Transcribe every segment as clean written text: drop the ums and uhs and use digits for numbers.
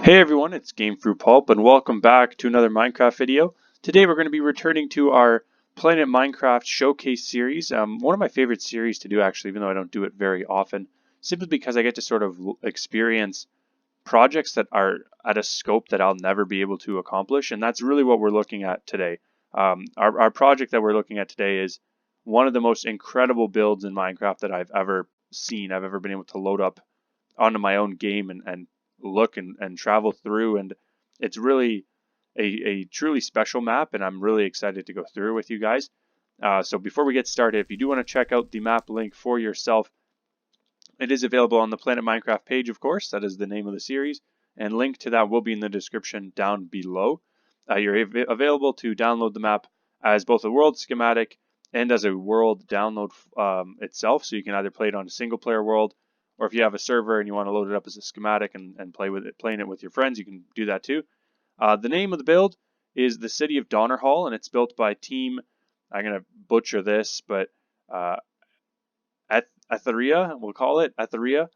Hey everyone, it's Gamefruitpulp and welcome back to another Minecraft video. Today we're going to be returning to our Planet Minecraft Showcase series. One of my favorite series to do actually, even though I don't do it very often, simply because I get to sort of experience projects that are at a scope that I'll never be able to accomplish, and that's really what we're looking at today. Our project that we're looking at today is one of the most incredible builds in Minecraft that I've ever seen. I've ever been able to load up onto my own game and look and travel through, and it's really a truly special map, and I'm really excited to go through with you guys. So before we get started, if you do want to check out the map link for yourself, it is available on the Planet Minecraft page, of course. That is the name of the series, and link to that will be in the description down below. You're available to download the map as both a world schematic and as a world download itself, so you can either play it on a single player world, or if you have a server and you want to load it up as a schematic and playing it with your friends, you can do that too. The name of the build is the City of Donnerhall, and it's built by Team, I'm going to butcher this, but Etheria, we'll call it Etheria.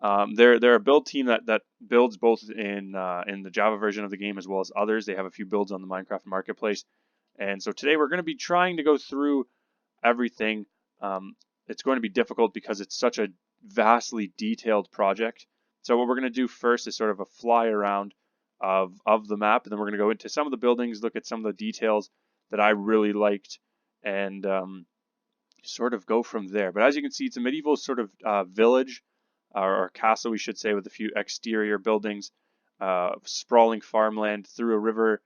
They're a build team that builds both in the Java version of the game as well as others. They have a few builds on the Minecraft Marketplace, and so today we're going to be trying to go through everything. It's going to be difficult because it's such a vastly detailed project. So what we're going to do first is sort of a fly around of the map, and then we're going to go into some of the buildings, look at some of the details that I really liked, and sort of go from there. But as you can see, it's a medieval sort of village, or castle, we should say, with a few exterior buildings, sprawling farmland through a river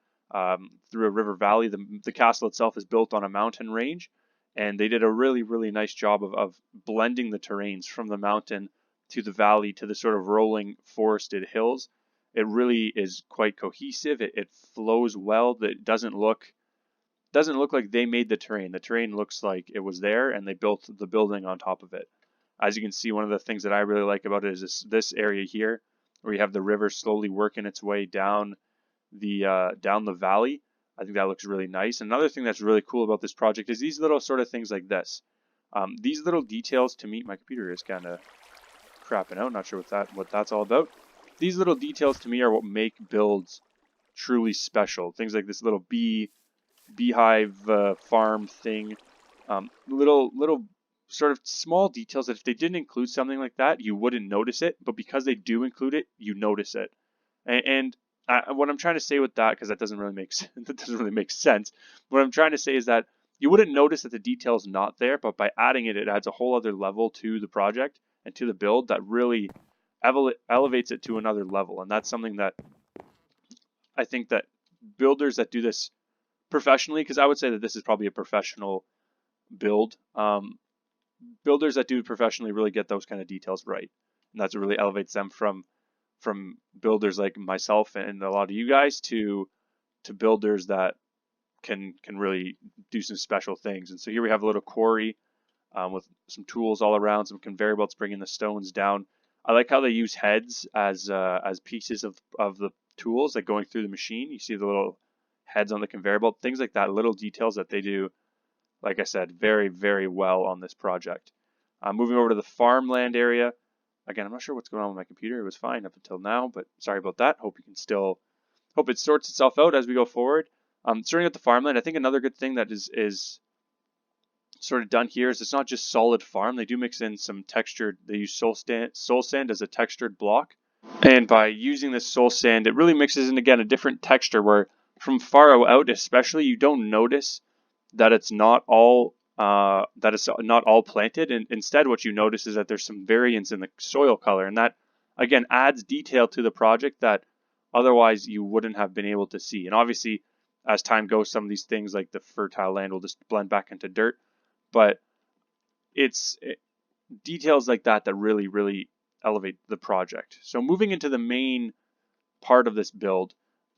valley. The castle itself is built on a mountain range, and they did a really nice job of blending the terrains from the mountain to the valley to the sort of rolling forested hills. It really is quite cohesive. It flows well. It doesn't look like they made the terrain. The terrain looks like it was there, and they built the building on top of it. As you can see, one of the things that I really like about it is this area here, where you have the river slowly working its way down the valley. I think that looks really nice. Another thing that's really cool about this project is these little sort of things like this. These little details to me, my computer is kind of crapping out. Not sure what that's all about. These little details to me are what make builds truly special. Things like this little beehive farm thing. Little sort of small details that if they didn't include something like that, you wouldn't notice it. But because they do include it, you notice it. And what I'm trying to say with that, because that doesn't really make sense. What I'm trying to say is that you wouldn't notice that the detail is not there, but by adding it, it adds a whole other level to the project and to the build that really elevates it to another level. And that's something that I think that builders that do this professionally, because I would say that this is probably a professional build, builders that do it professionally really get those kind of details right, and that's what really elevates them from builders like myself and a lot of you guys to builders that can really do some special things. And so here we have a little quarry with some tools all around, some conveyor belts bringing the stones down. I like how they use heads as pieces of the tools, like going through the machine. You see the little heads on the conveyor belt, things like that, little details that they do, like I said, very well on this project. Moving over to the farmland area. Again, I'm not sure what's going on with my computer. It was fine up until now, but sorry about that. Hope it sorts itself out as we go forward. Starting with the farmland, I think another good thing that is sort of done here is it's not just solid farm. They do mix in some textured. They use soul sand as a textured block, and by using this soul sand, it really mixes in again a different texture where from far out, especially, you don't notice that it's not all planted, and instead what you notice is that there's some variance in the soil color, and that again adds detail to the project that otherwise you wouldn't have been able to see. And obviously as time goes, some of these things like the fertile land will just blend back into dirt, but it's details like that really elevate the project. So moving into the main part of this build,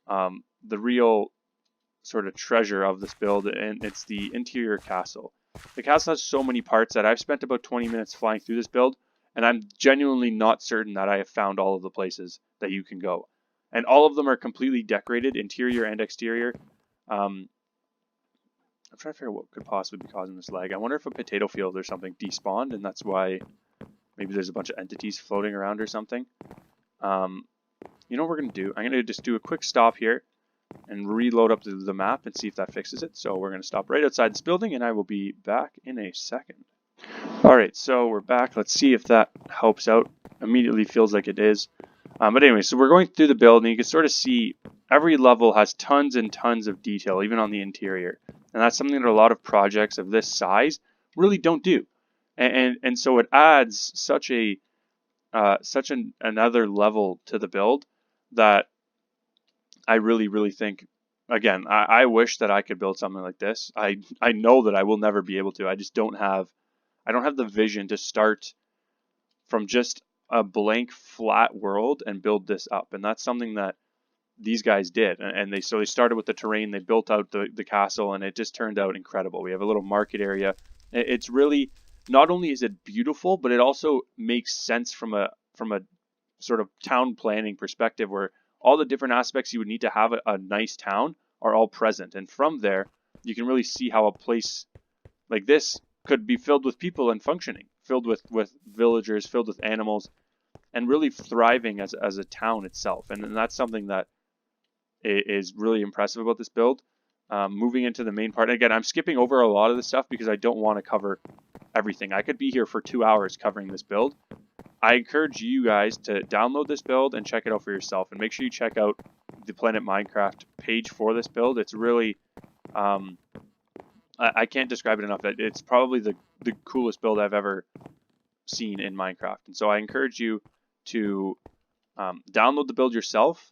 the real sort of treasure of this build, and it's the interior castle. The castle has so many parts that I've spent about 20 minutes flying through this build, and I'm genuinely not certain that I have found all of the places that you can go. And all of them are completely decorated, interior and exterior. I'm trying to figure out what could possibly be causing this lag. I wonder if a potato field or something despawned, and that's why maybe there's a bunch of entities floating around or something. you know what we're going to do? I'm going to just do a quick stop here and reload up the map and see if that fixes it. So we're going to stop right outside this building, and I will be back in a second. Alright, so we're back. Let's see if that helps out. Immediately feels like it is. But anyway, so we're going through the build, and you can sort of see every level has tons and tons of detail, even on the interior. And that's something that a lot of projects of this size really don't do. And so it adds such another level to the build that I really think, again, I wish that I could build something like this. I know that I will never be able to. I just don't have the vision to start from just a blank flat world and build this up. And that's something that these guys did. And they started with the terrain, they built out the castle, and it just turned out incredible. We have a little market area. It's really, not only is it beautiful, but it also makes sense from a sort of town planning perspective, where all the different aspects you would need to have a nice town are all present. And from there, you can really see how a place like this could be filled with people and functioning, filled with villagers, filled with animals, and really thriving as a town itself. And that's something that is really impressive about this build. Moving into the main part, again, I'm skipping over a lot of this stuff because I don't want to cover everything. I could be here for 2 hours covering this build. I encourage you guys to download this build and check it out for yourself, and make sure you check out the Planet Minecraft page for this build. It's really, I can't describe it enough. It's probably the coolest build I've ever seen in Minecraft. And so I encourage you to download the build yourself,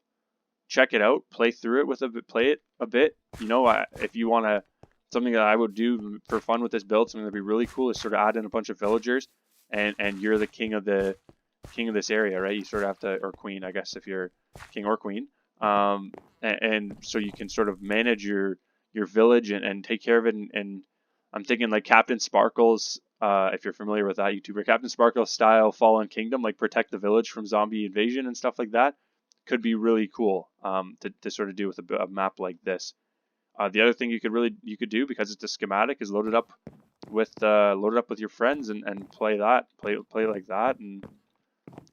check it out, play through it play it a bit. You know, if you want to, something that I would do for fun with this build, something that'd be really cool, is sort of add in a bunch of villagers, and you're the king of this area, right? You sort of have to, or queen, I guess, if you're king or queen. And so you can sort of manage your village and take care of it. And I'm thinking like Captain Sparkle's, if you're familiar with that YouTuber, Captain Sparkle style Fallen Kingdom, like protect the village from zombie invasion and stuff like that, could be really cool to sort of do with a map like this. The other thing you could do, because it's a schematic, is load it up with your friends and play like that. And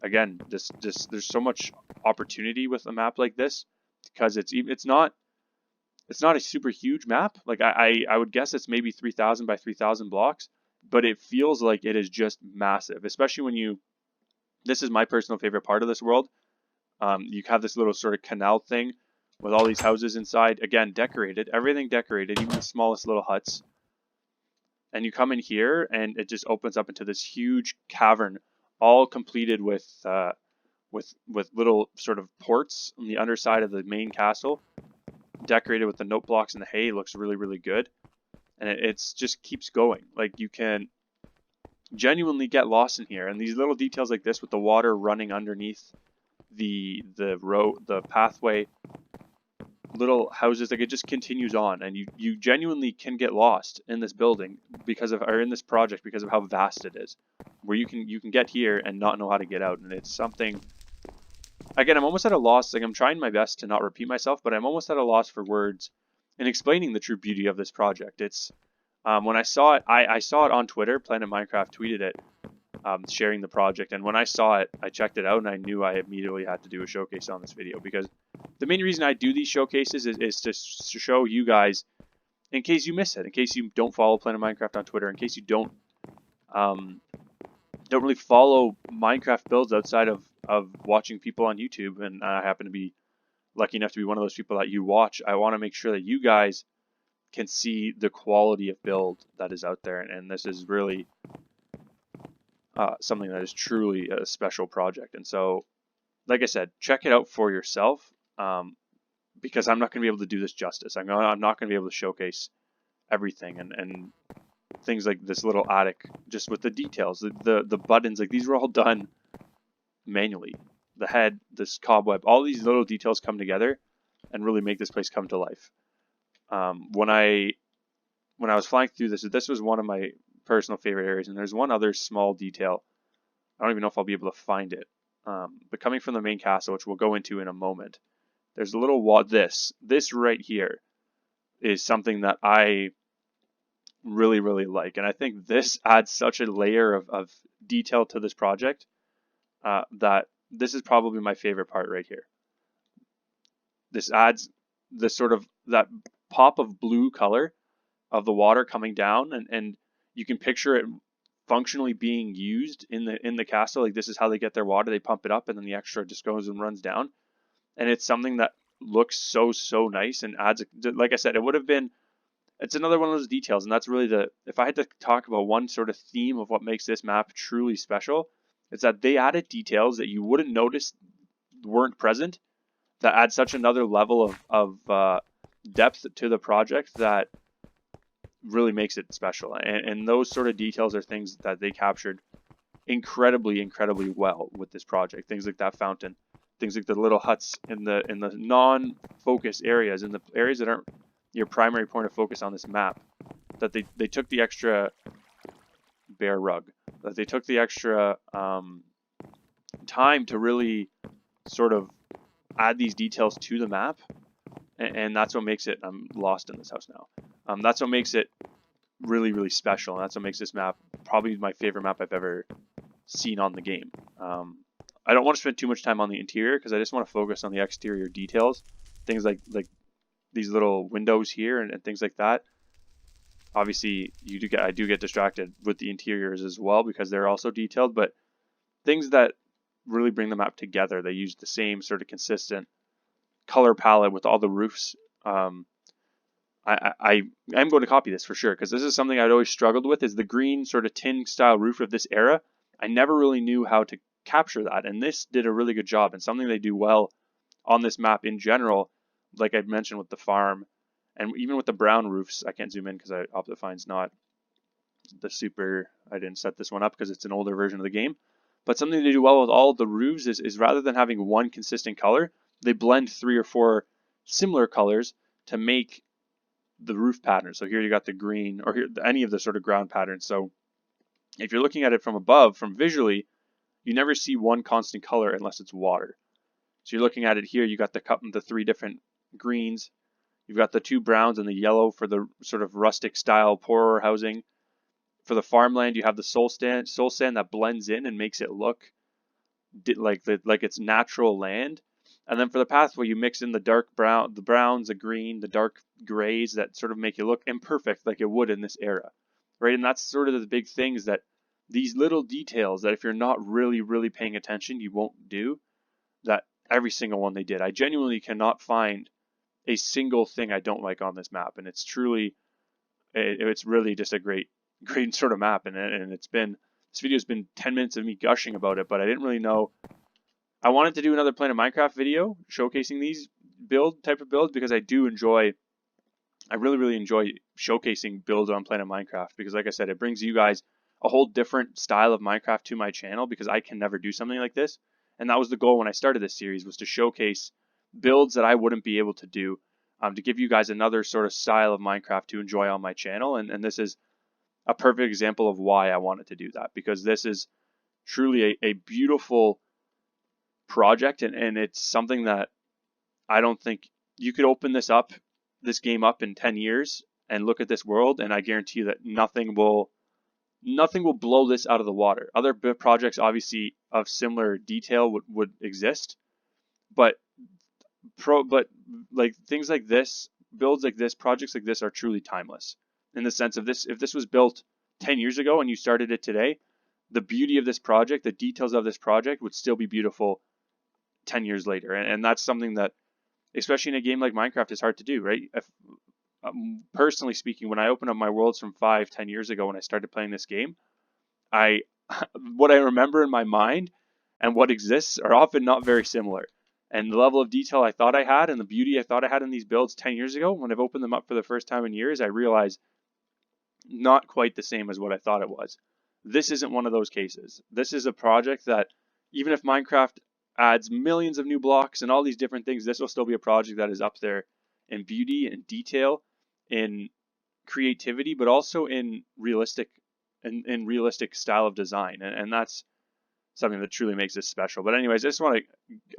again, there's so much opportunity with a map like this, because it's not a super huge map. Like I would guess it's maybe 3,000 by 3,000 blocks, but it feels like it is just massive, especially when this is my personal favorite part of this world. You have this little sort of canal thing with all these houses inside, again, decorated, everything decorated, even the smallest little huts. And you come in here and it just opens up into this huge cavern, all completed with little sort of ports on the underside of the main castle, decorated with the note blocks and the hay. It looks really good. And it's just keeps going. Like, you can genuinely get lost in here. And these little details like this, with the water running underneath the pathway, little houses, like, it just continues on, and you genuinely can get lost in this building in this project because of how vast it is, where you can get here and not know how to get out. And it's something, again, I'm almost at a loss. Like, I'm trying my best to not repeat myself, but I'm almost at a loss for words in explaining the true beauty of this project. It's when I saw it, I saw it on Twitter. Planet Minecraft tweeted it, sharing the project, and when I saw it, I checked it out, and I knew I immediately had to do a showcase on this video, because the main reason I do these showcases is to show you guys, in case you miss it, in case you don't follow Planet Minecraft on Twitter, in case you don't really follow Minecraft builds outside of watching people on YouTube, and I happen to be lucky enough to be one of those people that you watch. I want to make sure that you guys can see the quality of build that is out there, and this is really something that is truly a special project. And so, like I said, check it out for yourself, because I'm not going to be able to do this justice. I'm not going to be able to showcase everything, and things like this little attic, just with the details, the buttons, like, these were all done manually. The head, this cobweb, all these little details come together and really make this place come to life. When I was flying through this was one of my personal favorite areas, and there's one other small detail. I don't even know if I'll be able to find it. But coming from the main castle, which we'll go into in a moment, there's a little wall. This right here is something that I really like, and I think this adds such a layer of detail to this project, that this is probably my favorite part right here. This adds the sort of that pop of blue color of the water coming down, and you can picture it functionally being used in the castle. Like, this is how they get their water. They pump it up, and then the extra just goes and runs down. And it's something that looks so nice and adds, like I said, it's another one of those details. And that's really if I had to talk about one sort of theme of what makes this map truly special, it's that they added details that you wouldn't notice weren't present, that add such another level of depth to the project that really makes it special. And those sort of details are things that they captured incredibly well with this project. Things like that fountain, things like the little huts in the non-focus areas, in the areas that aren't your primary point of focus on this map, that they took the extra bear rug, that they took the extra time to really sort of add these details to the map. And that's what makes it, I'm lost in this house now. That's what makes it really special. And that's what makes this map probably my favorite map I've ever seen on the game. I don't want to spend too much time on the interior because I just want to focus on the exterior details. Things like these little windows here and things like that. Obviously, I do get distracted with the interiors as well because they're also detailed, but things that really bring the map together. They use the same sort of consistent color palette with all the roofs. I'm going to copy this for sure because this is something I'd always struggled with, is the green sort of tin style roof of this era. I never really knew how to capture that, and this did a really good job, and something they do well on this map in general, like I mentioned with the farm and even with the brown roofs. I can't zoom in because Optifine's not the super, I didn't set this one up because it's an older version of the game, but something they do well with all of the roofs is rather than having one consistent color, they blend 3 or 4 similar colors to make the roof pattern. So here you got the green, or here any of the sort of ground patterns. So if you're looking at it from above, from visually, you never see one constant color unless it's water. So you're looking at it here, you got the 3 different greens, you've got the 2 browns and the yellow for the sort of rustic style poorer housing. For the farmland, you have the soul sand that blends in and makes it look like it's natural land. And then for the pathway, you mix in the dark brown, the browns, the green, the dark grays that sort of make it look imperfect like it would in this era, right? And that's sort of the big things, that these little details that if you're not really paying attention, you won't do, that every single one they did. I genuinely cannot find a single thing I don't like on this map, and it's really just a great sort of map. And this video's been 10 minutes of me gushing about it, but I didn't really know. I wanted to do another Planet Minecraft video showcasing these type of builds because I really enjoy showcasing builds on Planet Minecraft, because like I said, it brings you guys a whole different style of Minecraft to my channel, because I can never do something like this. And that was the goal when I started this series, was to showcase builds that I wouldn't be able to do, to give you guys another sort of style of Minecraft to enjoy on my channel. And this is a perfect example of why I wanted to do that, because this is truly a beautiful project, and it's something that I don't think you could open this game up in 10 years and look at this world, and I guarantee you that nothing will blow this out of the water. Other projects obviously of similar detail would exist, but like things like this, builds like this, projects like this are truly timeless, in the sense of if this was built 10 years ago and you started it today, the beauty of this project, the details of this project would still be beautiful 10 years later. And that's something that, especially in a game like Minecraft, is hard to do, right? Personally speaking, when I open up my worlds from 5-10 years ago when I started playing this game, what I remember in my mind and what exists are often not very similar. And the level of detail I thought I had and the beauty I thought I had in these builds 10 years ago, when I've opened them up for the first time in years, I realize not quite the same as what I thought it was. This isn't one of those cases. This is a project that, even if Minecraft adds millions of new blocks and all these different things, this will still be a project that is up there in beauty and detail, in creativity, but also in realistic style of design. And that's something that truly makes this special. But anyways, I just want to,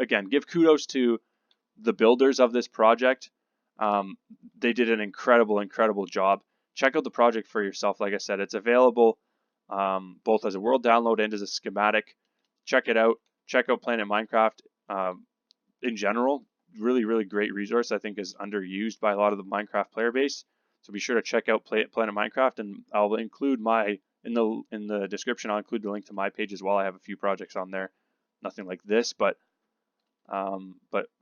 again, give kudos to the builders of this project. They did an incredible job. Check out the project for yourself. Like I said, it's available both as a world download and as a schematic. Check it out. Check out Planet Minecraft in general. really great resource I think is underused by a lot of the Minecraft player base. So be sure to check out Planet Minecraft, and I'll include in the description. I'll include the link to my page as well. I have a few projects on there, nothing like this, but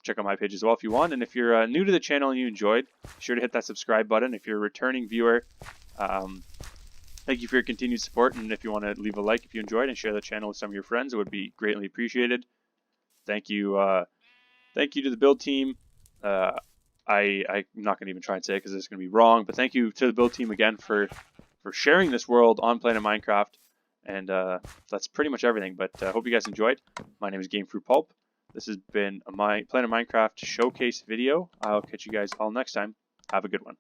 check out my page as well if you want. And if you're new to the channel and you enjoyed, be sure to hit that subscribe button. If you're a returning viewer, thank you for your continued support. And if you want to leave a like if you enjoyed and share the channel with some of your friends, it would be greatly appreciated. Thank you to the build team. I'm not going to even try and say it because it's going to be wrong, but thank you to the build team again for sharing this world on Planet Minecraft. And that's pretty much everything, but I hope you guys enjoyed. My name is Gamefruitpulp. This has been a Planet Minecraft showcase video. I'll catch you guys all next time. Have a good one.